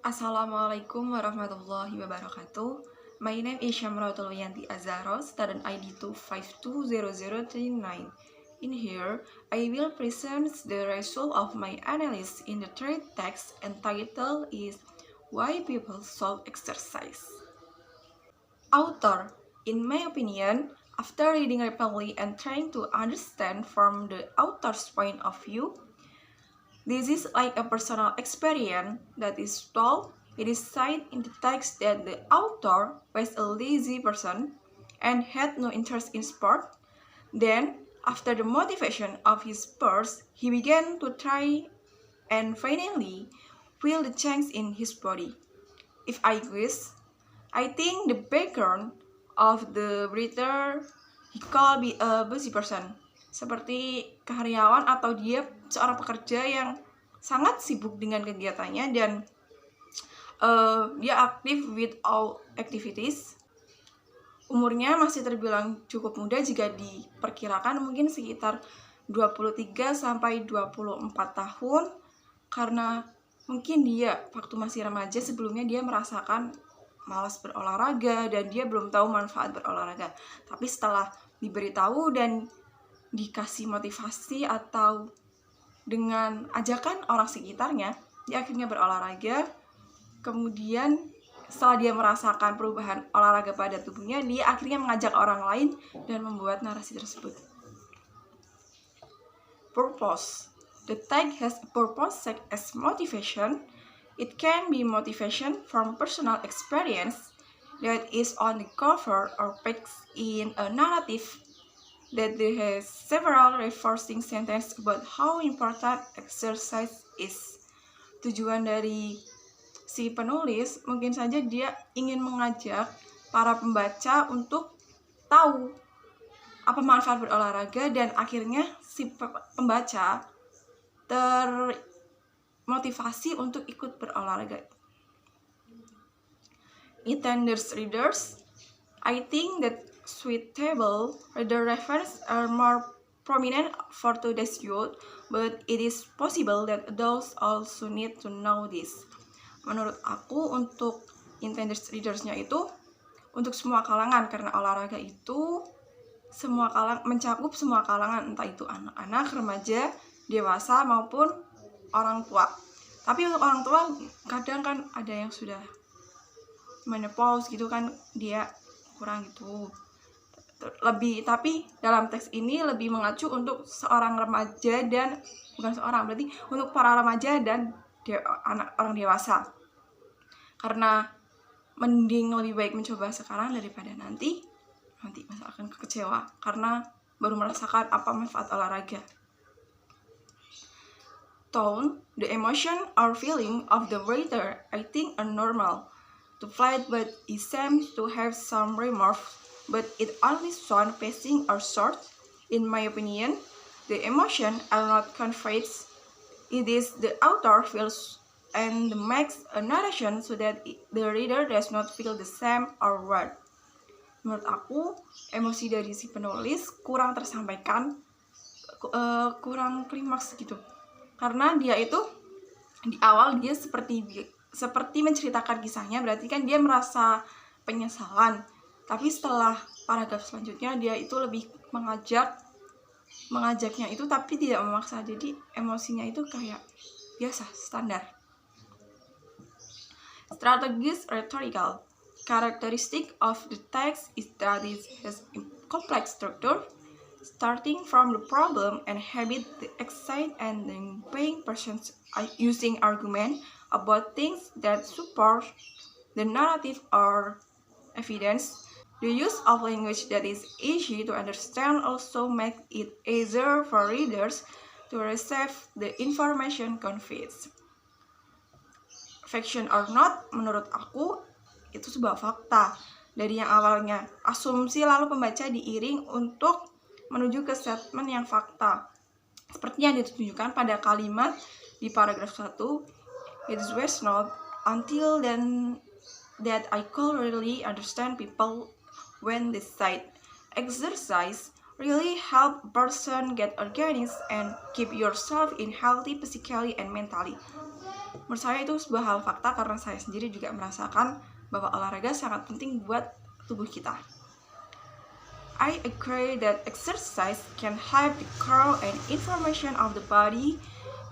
Assalamualaikum warahmatullahi wabarakatuh. My name is Syamratul Yanti Azharo, student ID 2520039. In here, I will present the result of my analysis in the third text entitled is Why People Solve Exercise. Author, in my opinion, after reading repeatedly and trying to understand from the author's point of view, this is like a personal experience that is told. It is said in the text that the author was a lazy person and had no interest in sport. Then, after the motivation of his spurs, he began to try and finally feel the change in his body. If I guess, I think the background of the writer he called be a busy person. Seperti karyawan atau dia seorang pekerja yang sangat sibuk dengan kegiatannya dan dia aktif with all activities. Umurnya masih terbilang cukup muda jika diperkirakan mungkin sekitar 23 sampai 24 tahun karena mungkin dia waktu masih remaja sebelumnya dia merasakan malas berolahraga dan dia belum tahu manfaat berolahraga. Tapi setelah diberitahu dan dikasih motivasi atau dengan ajakan orang sekitarnya, dia akhirnya berolahraga. Kemudian setelah dia merasakan perubahan olahraga pada tubuhnya, dia akhirnya mengajak orang lain dan membuat narasi tersebut. Purpose. The tag has a purpose such as motivation. It can be motivation from personal experience that is on the cover or text in a narrative that there has several reinforcing sentences about how important exercise is. Tujuan dari si penulis mungkin saja dia ingin mengajak para pembaca untuk tahu apa manfaat berolahraga dan akhirnya si pembaca termotivasi untuk ikut berolahraga. Intended readers, I think that suitable reader references are more prominent for today's youth, but it is possible that adults also need to know this. Menurut aku untuk intended readers-nya itu untuk semua kalangan karena olahraga itu mencakup semua kalangan, entah itu anak-anak, remaja, dewasa maupun orang tua. Tapi untuk orang tua kadang kan ada yang sudah menopause gitu kan, dia kurang gitu. Tapi dalam teks ini lebih mengacu untuk seorang remaja dan berarti untuk para remaja dan orang dewasa. Karena mending lebih baik mencoba sekarang daripada nanti masa akan kecewa karena baru merasakan apa manfaat olahraga. Tone, the emotion or feeling of the writer, I think are normal to flight, but it seems to have some remorse, but it only sounds passing or short. In my opinion, the emotion are not conveyed. It is the author feels and makes a narration so that the reader does not feel the same or what. Menurut aku, emosi dari si penulis kurang tersampaikan, kurang klimaks gitu. Karena dia itu di awal dia seperti menceritakan kisahnya, berarti kan dia merasa penyesalan. Tapi setelah paragraf selanjutnya dia itu lebih mengajaknya itu tapi tidak memaksa. Jadi emosinya itu kayak biasa, standar. Strategis rhetorical. Characteristic of the text is that it has a complex structure, starting from the problem and habit, the excite and then paying persons using argument about things that support the narrative or evidence. The use of language that is easy to understand also makes it easier for readers to receive the information conveyed. Faction or not, menurut aku itu sebuah fakta. Dari yang awalnya asumsi lalu pembaca diiring untuk menuju ke statement yang fakta. Seperti yang ditunjukkan pada kalimat di paragraf 1, it was not until then that I could really understand people when they cite exercise really help a person get organized and keep yourself in healthy physically and mentally. Menurut saya itu sebuah hal fakta karena saya sendiri juga merasakan bahwa olahraga sangat penting buat tubuh kita. I agree that exercise can help the curl and information of the body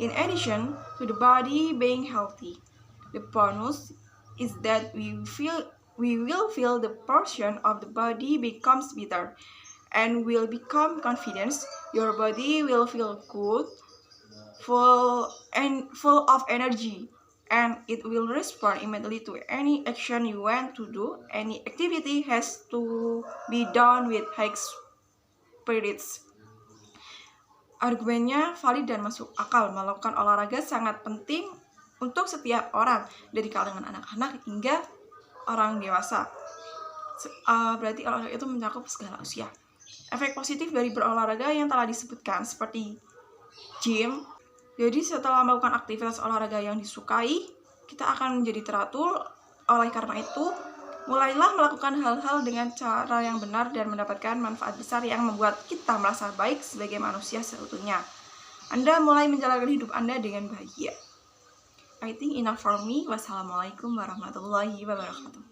in addition to the body being healthy. The bonus is that we will feel the portion of the body becomes better and will become confident. Your body will feel good, full of energy, and it will respond immediately to any action you want to do. Any activity has to be done with high spirits. Argumennya valid dan masuk akal. Melakukan olahraga sangat penting untuk setiap orang, dari kalangan anak-anak hingga orang dewasa. Berarti olahraga itu mencakup segala usia. Efek positif dari berolahraga yang telah disebutkan seperti gym. Jadi setelah melakukan aktivitas olahraga yang disukai, kita akan menjadi teratur. Oleh karena itu, mulailah melakukan hal-hal dengan cara yang benar dan mendapatkan manfaat besar yang membuat kita merasa baik sebagai manusia seutuhnya. Anda mulai menjalankan hidup Anda dengan bahagia. I think enough for me. Wassalamualaikum warahmatullahi wabarakatuh.